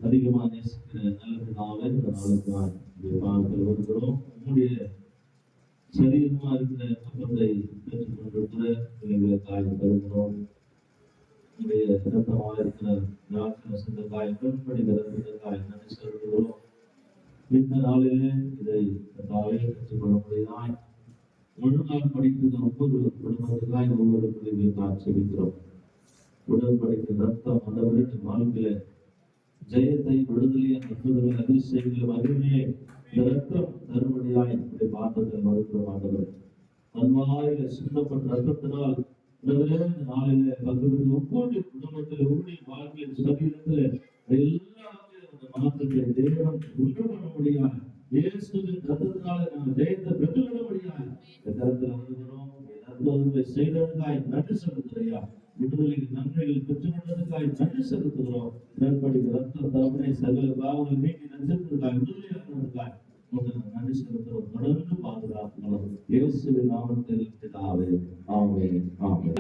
அதிகமாக நேசிக்கிற நல்ல பிதாவே, இந்த நாளுக்கு பாகத்தில் வருகிறோம். உங்களுடைய சரீரமா இருக்கிற அப்பத்தை பெற்றுக் கொண்டிருக்கிற எங்களை காயம் தருகிறோம். உங்களுடைய இரத்தமாக இருக்கிற நாட்கள் சிந்த காயம் பெரும்படி நிரம்பின காயம் நன்றி செலுத்துகிறோம். இந்த நாளிலே இதை தாயை பெற்றுக்கொள்ள முடியாய் முழு நாள் படிக்கிற ஒவ்வொரு குடும்பத்துக்காய் ஒவ்வொரு பிள்ளைகளுக்கு ஆட்சேபிக்கிறோம். உடன்படிக்கிற ரத்தம் அந்த வீட்டு வாழ்க்கையில ஜெயத்தை விடுதலை அற்புதங்களை அதிசயங்களை மகிமையை இந்த ரத்தம் தருமடியாய் இப்படி பாட்டத்தை மறுக்கிற மாட்டவர் அன்பாயில சின்னப்பட்ட ரத்தத்தினால் இந்த நாளில பங்கு ஒவ்வொரு குடும்பத்தில் ஒவ்வொரு வாழ்க்கையின் சரீரத்துல எல்லாத்தையும் அந்த மாற்றத்தை தேவன் உண்டு பண்ண முடியாது. இயேசுவின் ரத்தத்தினால நாங்கள் ஜெயத்தை பெற்றுவிட முடியாது. இந்த கருத்துல வருகிறோம். அற்புதங்களை செய்ததற்காய் நன்றி செலுத்துறையா, விடுதலைக்கு நன்மைகள் பெற்றுக்கொண்டதற்காய் நன்றி செலுத்துகிறோம். மேற்படிக்கு ரத்த தவணை சகல பாவங்கள் நீக்கி நஞ்சத்திற்காய் விடுதலையானதற்காய் நன்றி செலுத்துகிறோம். தொடர்ந்து பாதுகாப்புகளும் இயேசுவின் நாமத்தில் பிதாவே, ஆமென், ஆமென்.